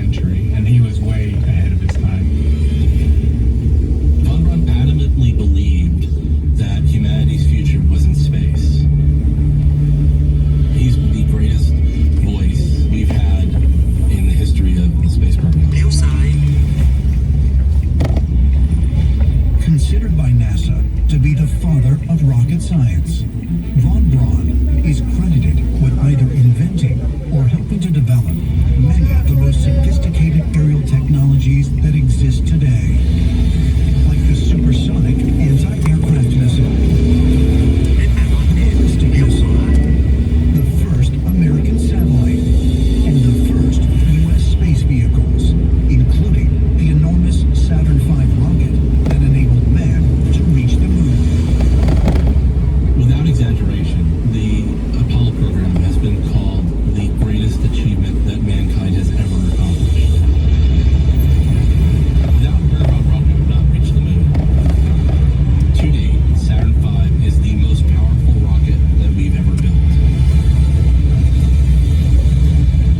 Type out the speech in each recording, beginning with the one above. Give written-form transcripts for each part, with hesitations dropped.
century, and he was way ahead of his time. Von Braun adamantly believed that humanity's future was in space. He's the greatest voice we've had in the history of the space program. Considered by NASA to be the father of rocket science, Von Braun is credited with either inventing or helping to develop many of the most sophisticated aerial technologies that exist today, like the supersonic anti-aircraft missile, the ballistic missile, the first American satellite, and the first U.S. space vehicles, including the enormous Saturn V rocket that enabled man to reach the moon. Without exaggeration, the Apollo program has been called the greatest achievement that mankind has ever accomplished. Without her, Von Braun would not reach the moon. To date, Saturn V is the most powerful rocket that we've ever built.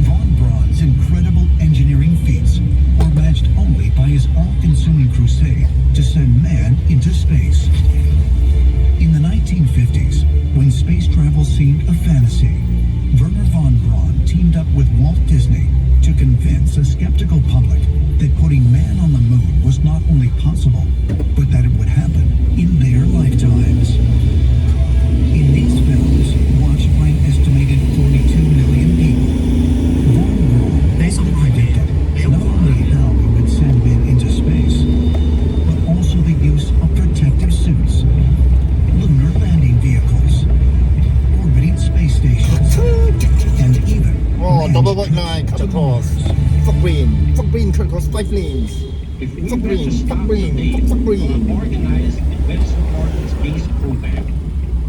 Von Braun's incredible engineering feats were matched only by his all-consuming crusade to send man into space. In the 1950s, when space travel seemed a fantasy, Wernher von Braun teamed up with Walt Disney to convince a skeptical public that putting man on the moon was not only possible, but that it would happen in their lifetimes. In these films, watched by an estimated 42 million people, Von Braun predicted not only how we would send men into space, but also the use of protective suits, lunar landing vehicles, orbiting space stations, and even double white line cut across. Fuck green cut across 5 lanes. If we Fuck were green, to fuck start green, today fuck on green. an organized and well-supported space program,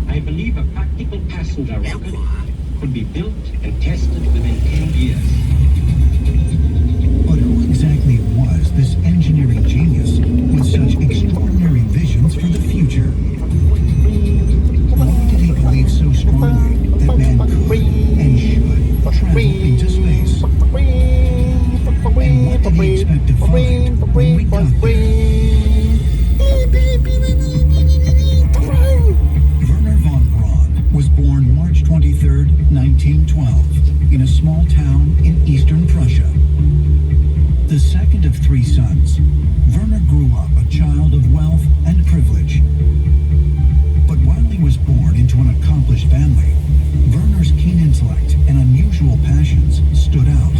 I believe a practical passenger rocket could be built and tested within 10 years. But who exactly was this engineering genius with such extraordinary visions for the future? Why did he believe so strongly that man could and should travel into space? And what did he expect to find when we got there? Wernher von Braun was born March 23, 1912, in a small town in eastern Prussia. The second of 3 sons, Wernher grew up a child of wealth and privilege. But while he was born into an accomplished family, Wernher's keen intellect and unusual passions stood out.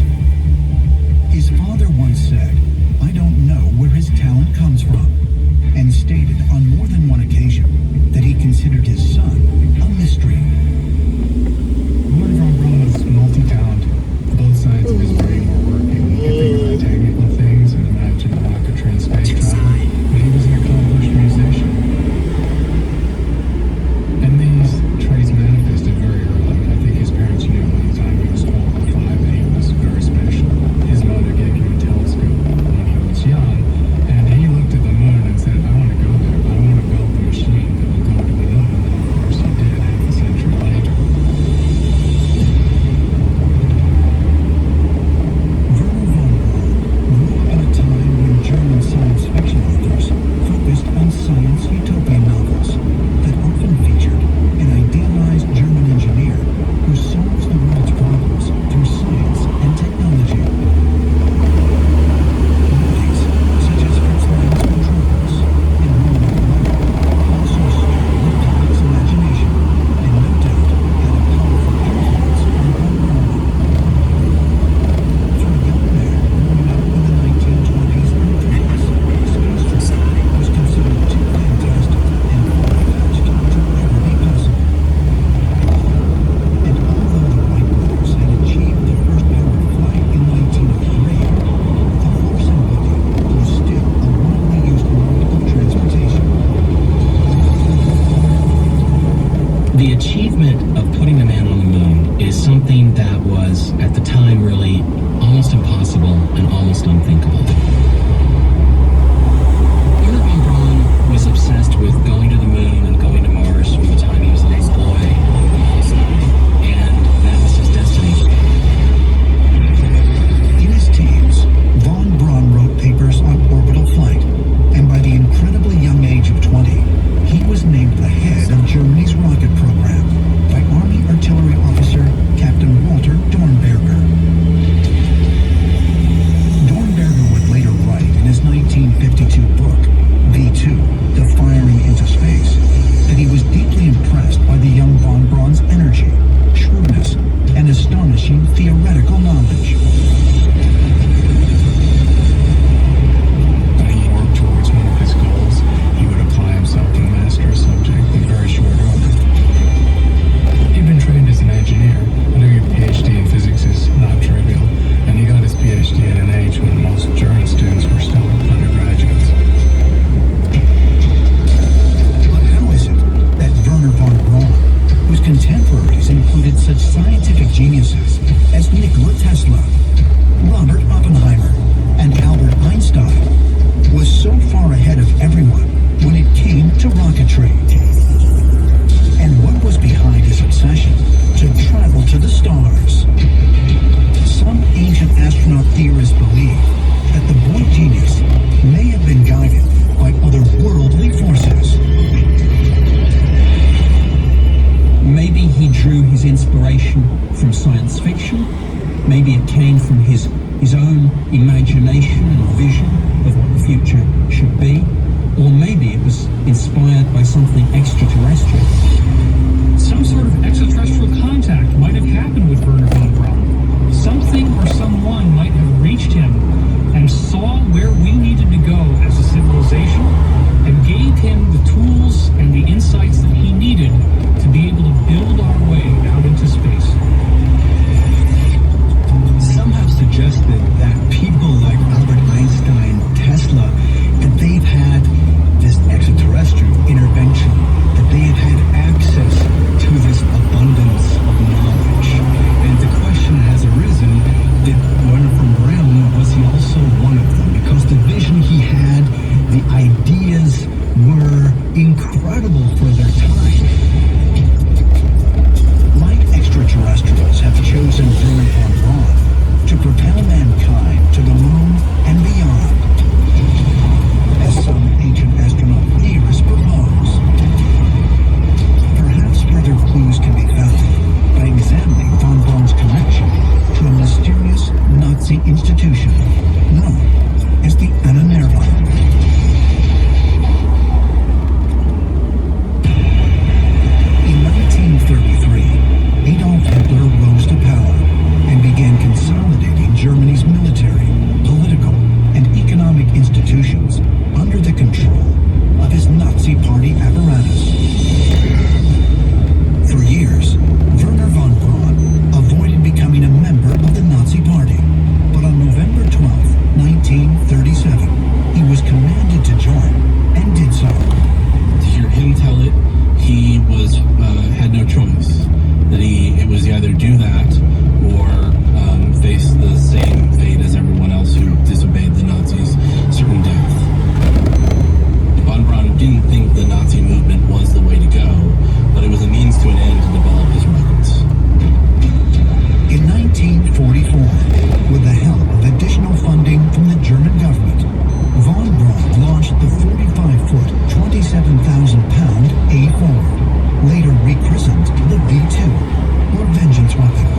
His father once said, "I don't know where his talent comes from," and stated on more than one occasion that he considered his son a mystery. Wernher von Braun was multi-talented. Both sides of his brain were working. He could think about technical things and imagine rocketry and space travel, but he was an accomplished musician. And these traits manifested very early. I think his parents knew by the time he was 12 or 5 that he was very special. His mother gave him a telescope when he was young, and he looked at the moon and said, "I want to go there. I want to build the machine that will go to the moon." And of course he did, half a century later. Wernher von Braun grew up in a time when German science fiction authors focused on science utopian novels that often featured an idealized German engineer who solves the world's problems through science and technology. Movies such as Fritz Lang's Controls and Roman Empire also stirred the public's imagination and no doubt had a powerful influence on von Braun. For a young man growing up in the 1920s and 30s, space travel was considered too fantastic and far-fetched to ever be possible. And although the Wright brothers had achieved the first powered flight in 1903, the horse and buggy was still a widely used mode of transportation. The achievement of putting a man on the moon is something that was, at the time, really almost impossible and almost unthinkable. Wernher von Braun was obsessed with going to the moon and going to Mars from the time he was a little boy, and that was his destiny. In his teens, imagination and vision of what the future should be, or maybe it was inspired by something extraterrestrial. Some sort of extraterrestrial contact might have happened with Werner von Braun. Something or someone might have reached him and saw where we needed to go as a civilization and gave him the tools and the insights that he needed to be able to build our way out into space. Some have suggested that people like Albert Einstein, Tesla, that they've had this extraterrestrial intervention, that they have had access to this abundance of knowledge. And the question has arisen, did Werner von Braun, was he also one of them? Because the vision he had, the ideas were incredible for their time. Like extraterrestrials have chosen Werner von Braun to propel mankind to the moon and beyond, as some ancient astronaut theorists propose. Perhaps further clues can be found by examining von Braun's connection to a mysterious Nazi institution known as the Ahnenerbe. In 1933, Adolf Hitler rose to power and began consolidating Germany's military, political, and economic institutions under the control of his Nazi Party apparatus. For years, Werner von Braun avoided becoming a member of the Nazi Party, but on November 12, 1937, he was commanded to join and did so. To hear him tell it, he was had no choice. That it was either do that or face the same fate as everyone else who disobeyed the Nazis, certain death. Von Braun didn't think the Nazi movement was the way to go, but it was a means to an end to develop his rockets. In 1944, with the help of additional funding from the German government, von Braun launched the 45-foot, 27,000-pound A4, later rechristened the V2, or Vengeance rocket.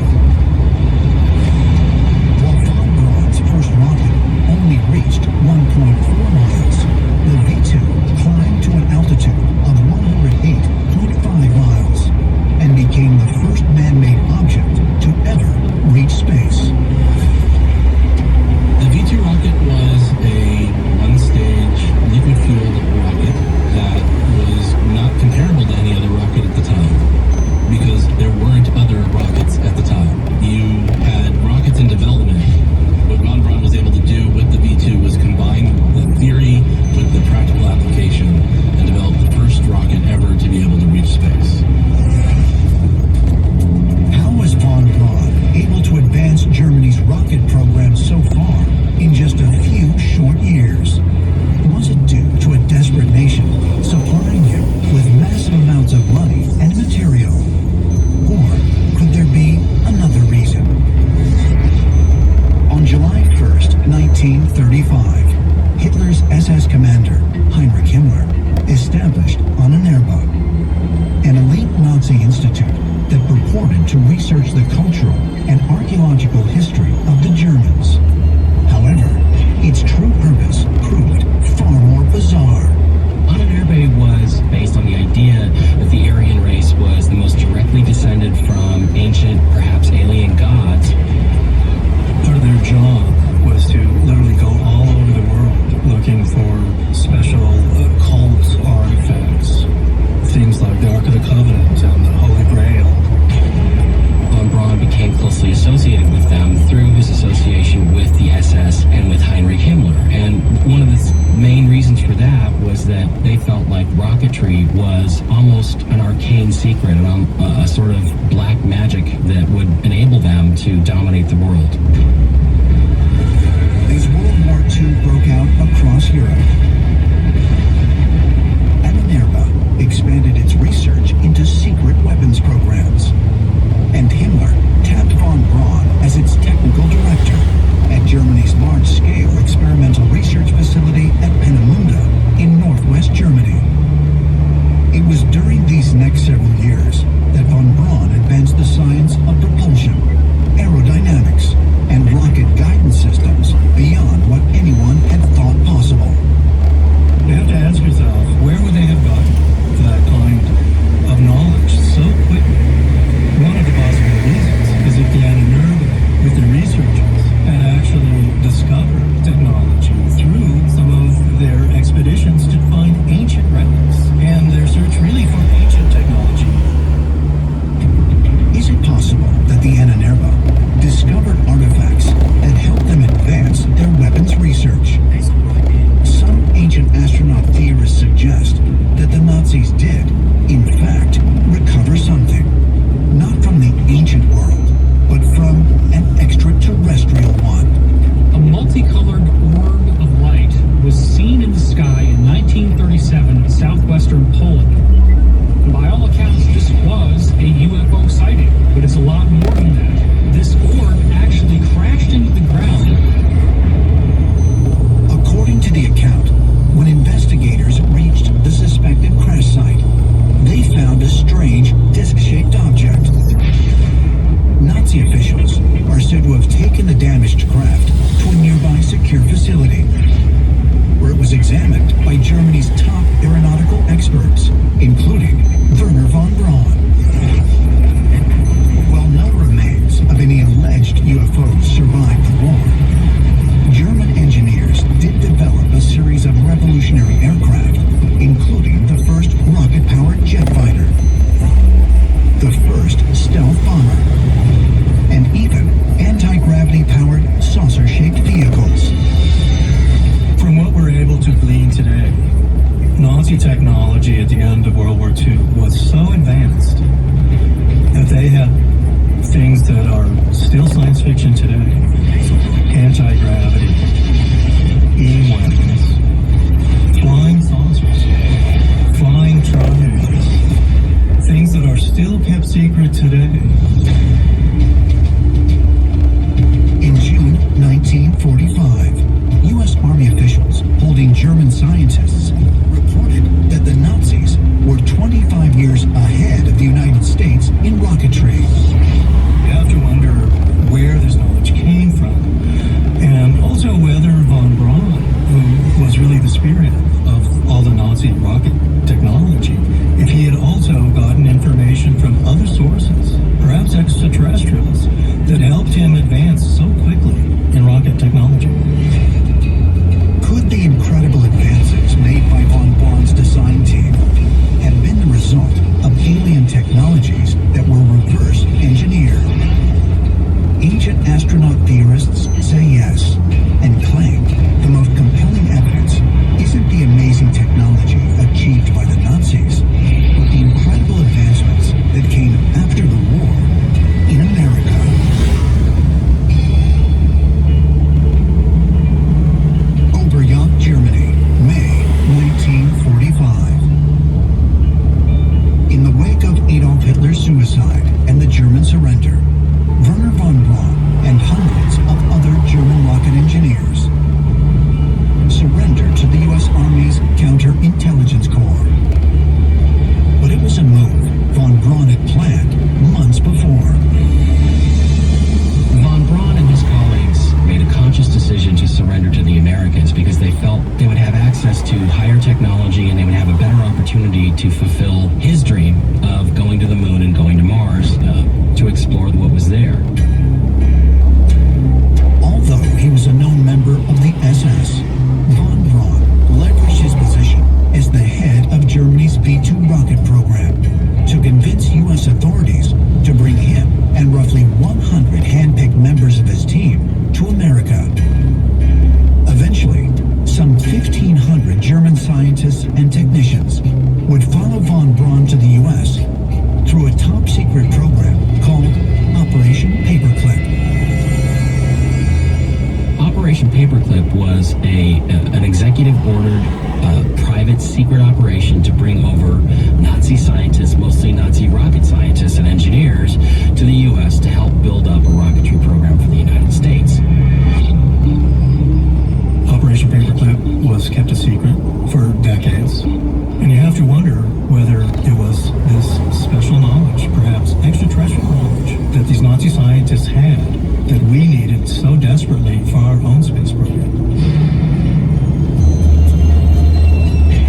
While von Braun's first rocket only reached 1.4 miles, the V2 climbed to an altitude of 108.5 miles and became the first man-made object to ever reach space. The V2 rocket was a one-stage liquid-fueled rocket that was not comparable to any other rocket at the time, because there weren't other rockets at the time. You had rockets in development. What von Braun was able to do with the V2 was combine the theory with the practical application and develop the first rocket ever to be able to reach space. How was von Braun able to advance Germany's rocket program so far in just a few short years? Was it due to a desperate nation supplying him with massive amounts of money and material? Or could there be another reason? On July 1st, 1935, Hitler's SS commander, Heinrich Himmler, established Ahnenerbe, an elite Nazi institute that purported to research the cultural and archaeological history of the Germans. However, its true purpose proved far more bizarre. Ahnenerbe was based on the idea that the Aryan race was the most directly descended from ancient, perhaps alien gods. Part of their job was to literally go all over the world looking for special occult artifacts. Things like the Ark of the Covenant and the Holy Grail. Von Braun became closely associated with them through his association with the SS and with Heinrich Himmler. And one of the main reasons for that was that they felt like rocketry was almost an arcane secret, a sort of black magic that would enable them to dominate the world. As World War II broke out across Europe, Ahnenerbe expanded its research into secret weapons programs, and Himmler tapped von Braun as its technical director at Germany's large-scale experimental research facility at Peenemünde in northwest Germany. It was during these next several years that von Braun advanced the science of propulsion, aerodynamics, and rocket felt they would have access to higher technology and they would have a better opportunity to fulfill his dream of going to the moon and going to Mars to explore what was there. Although he was a known member of the SS, von Braun leveraged his position as the head of Germany's V-2 rocket program to convince U.S. authorities to bring him and roughly 100 hand-picked members of his team to America. Eventually, some 1,500 German scientists and technicians would follow von Braun to the U.S. through a top-secret program called Operation Paperclip. Operation Paperclip was an executive-ordered private secret operation to bring over Nazi scientists, mostly Nazi rocket scientists and engineers, to the U.S. to help build up a rocketry program for the United States. Operation Paperclip was kept a secret for decades. And you have to wonder whether it was this special knowledge, perhaps extraterrestrial knowledge, that these Nazi scientists had that we needed so desperately for our own space program.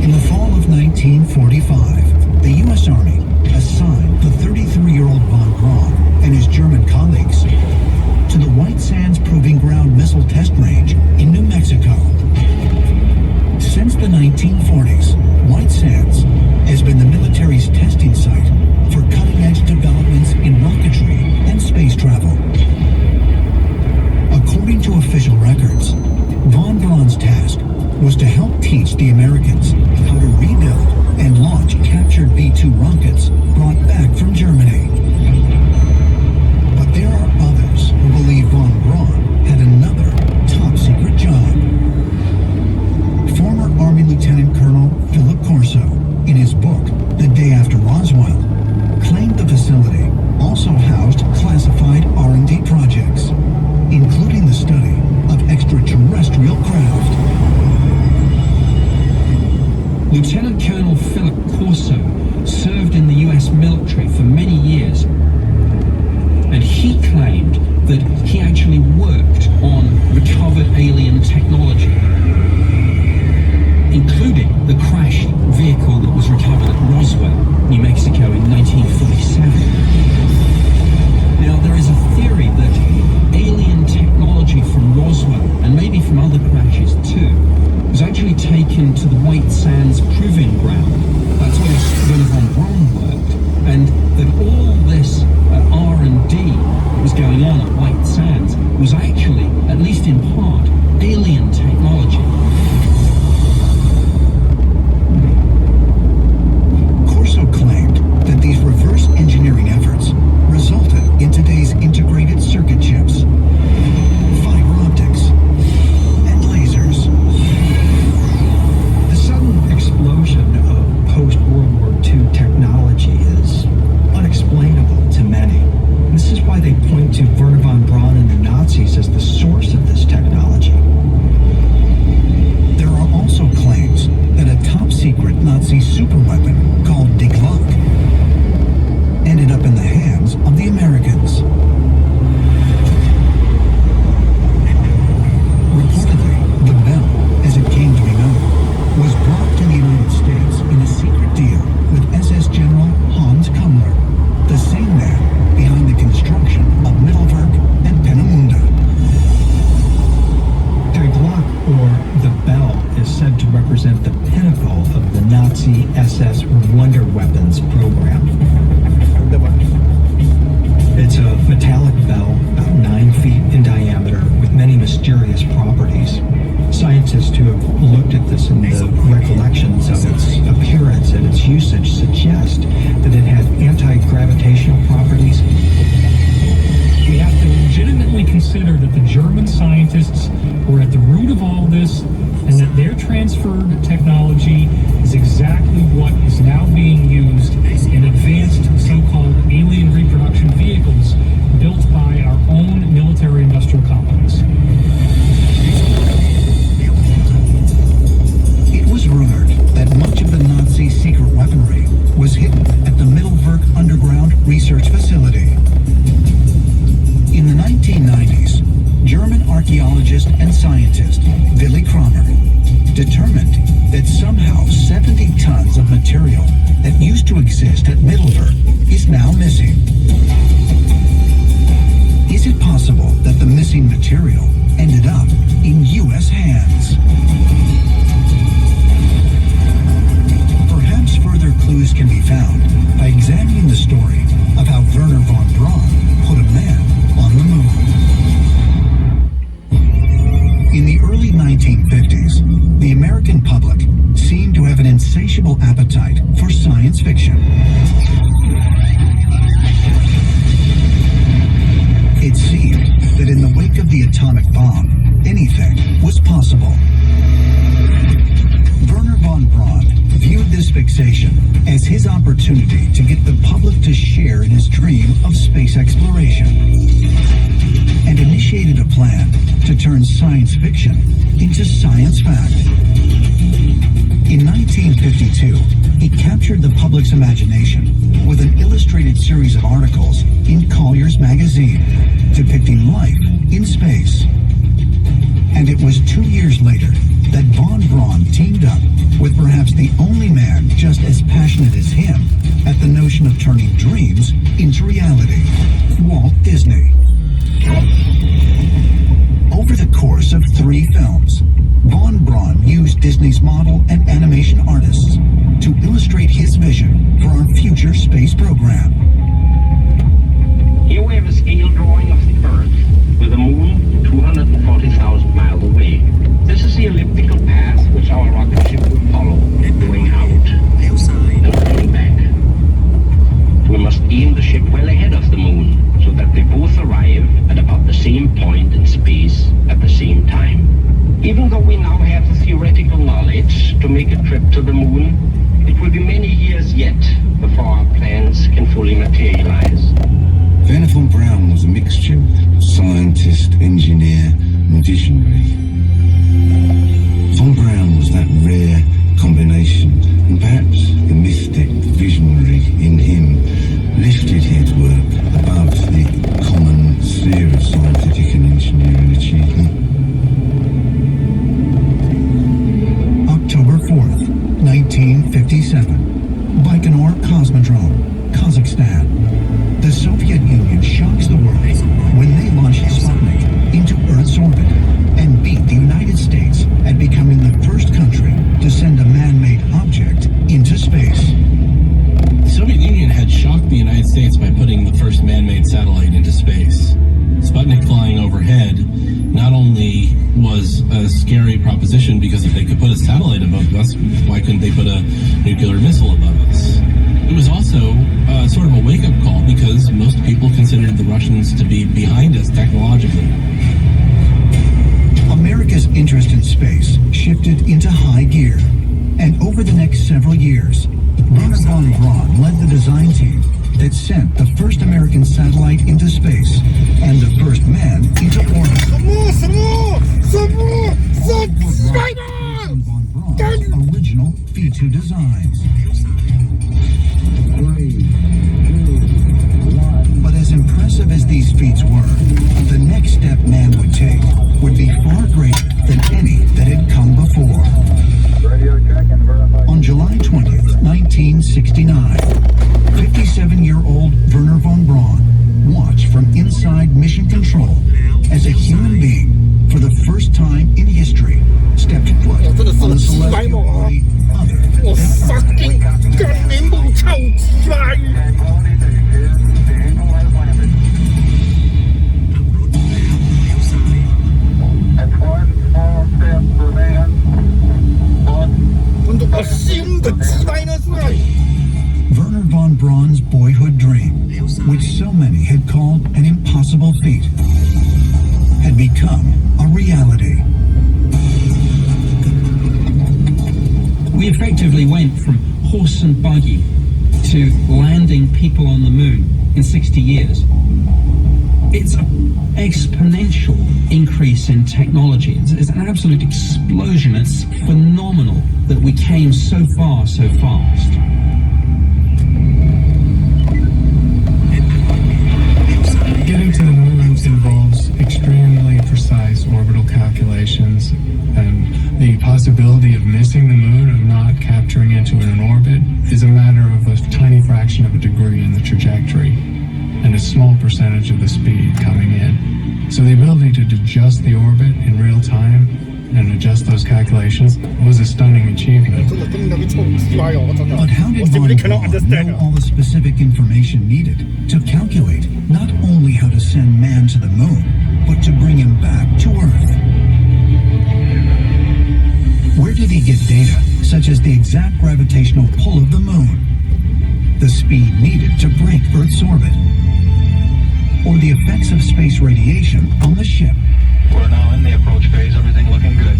In the fall of 1945, the U.S. Army assigned the 33-year-old von Braun and his German colleagues to the White Sands Proving Ground missile test range in New Mexico. Since the 1940s, White Sands has been the military's testing site for cutting-edge developments in rocketry and space travel. According to official records, von Braun's task was to help teach the Americans how to rebuild and launch captured V-2 rockets brought back from Germany. But there are others who believe von Braun had another top-secret job. Former Army Lieutenant Colonel Philip Corso, in his book, The Day After Roswell, claimed the facility also housed classified R&D projects, including the study of extraterrestrial craft. Lieutenant Colonel Philip Corso served in the U.S. military for many years, and he claimed that he actually worked on recovered alien technology, including the crashed vehicle that was recovered at Roswell, New Mexico in 1947. Now, there is a theory that alien technology from Roswell, and maybe from other crashes too, was actually taken to the White Sands Proving Ground. That's where Wernher von Braun worked, and that all this R&D that was going on at White Sands was actually, at least in part, alien technology. Corso claimed that these reverse engineering efforts resulted in today's integrated circuit chips, fiber optics, and lasers. The sudden explosion of post-World War II technology is unexplainable to many. This is why they point to Wernher von Braun and the Nazis as the source of this technology. There are also claims that a top-secret Nazi superweapon called Die Glock ended up in the hands of the Americans. Reportedly, the Bell, as it came to be known, was brought to the United States in a secret deal with SS General Hans Kummler, the same man behind the construction of Mittelwerk and Peenemünde. Die Glock, or the Bell, is said to represent the pinnacle of the Nazi SS wonder weapons program. It's a metallic bell about 9 feet in diameter with many mysterious properties. Scientists who have looked at this in the recollections of its appearance and its usage suggest that it had anti-gravitational properties. We have to legitimately consider that the German scientists were at the root of all this, and that their transferred technology is exactly what is now being used in advanced so-called alien reproduction vehicles built by our own military-industrial complex. It was rumored that much of the Nazi secret weaponry was hidden at the Mittelwerk Underground Research Facility. In the 1990s, German archaeologist and scientist Willy Kramer material that used to exist at Middleburg is now missing. Is it possible that the missing material ended up in U.S. hands? Perhaps further clues can be found by examining the story of how Wernher von Braun put a man on the moon. In the early 1950s, the American public seemed to have an insatiable appetite for science fiction. It seemed that in the wake of the atomic bomb, anything was possible. Wernher von Braun viewed this fixation as his opportunity to get the public to share in his dream of space exploration, and initiated a plan to turn science fiction into science fact. In 1952, he captured the public's imagination with an illustrated series of articles in Collier's magazine depicting life in space. And it was 2 years later that von Braun teamed up with perhaps the only man just as passionate as him at the notion of turning dreams into reality, Walt Disney. Over the course of 3 films, von Braun used Disney's model and animation artists to illustrate his vision for our future space program. Here we have a scale drawing of the Earth with the Moon 240,000 miles away. This is the elliptical path which our rocket ship will follow, going out and coming back. We must aim the ship well ahead of the Moon so that they both arrive at about the same point in space at the same time. Even though we now have the theoretical knowledge to make a trip to the Moon, it will be many years yet before our plans can fully materialize. Wernher von Braun was a mixture of scientist, engineer, and visionary. Von Braun was that rare combination, and perhaps the mystic visionary in him lifted his work above the common sphere of scientific and engineering achievement. October 4th, 1957, Baikonur Cosmodrome, Kazakhstan. The Soviet Union shocks the world when they launched Sputnik into Earth's orbit and beat the United States at becoming the first country to send a man-made object into space. The Soviet Union had shocked the United States by putting the first man-made satellite into space. Sputnik flying overhead not only was a scary proposition because if they could put a satellite above us, why couldn't they put a nuclear missile above us? It was also sort of a wake-up call because most people considered the Russians to be behind us technologically. America's interest in space shifted into high gear, and over the next several years, Wernher von Braun led the design team that sent the first American satellite into space and the first man into orbit. Von Braun's original V2 designs. 3, 2, 1. But as impressive as these feats were, the next step man would take would be far greater than any that had come before. On July 20th, 1969, 57-year-old Wernher von Braun watched from inside Mission Control as a human being, for the first time in history, stepped foot on the celestial body other than Wernher von Braun's boyhood dream, which so many had called an impossible feat, had become a reality. We effectively went from horse and buggy to landing people on the moon in 60 years. It's an exponential increase in technology. It's an absolute explosion. It's phenomenal that we came so far so fast. Getting to the moon involves extremely precise orbital calculations, and the possibility of missing the moon, of not capturing it in an orbit, is a matter of a tiny fraction of a degree in the trajectory and a small percentage of the speed coming in. So the ability to adjust the orbit in real time and adjust those calculations was a stunning achievement. But how did von Braun know all the specific information needed to calculate not only how to send man to the moon, but to bring him back to Earth? Where did he get data, such as the exact gravitational pull of the moon, the speed needed to break Earth's orbit, or the effects of space radiation on the ship? We're now in the approach phase, everything looking good.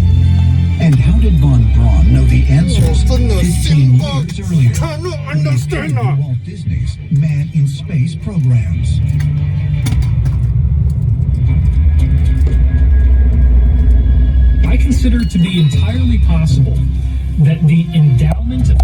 And how did von Braun know the answers 15 years earlier? Cannot when he appeared in Walt Disney's Man in Space programs. I consider it to be entirely possible that the endowment of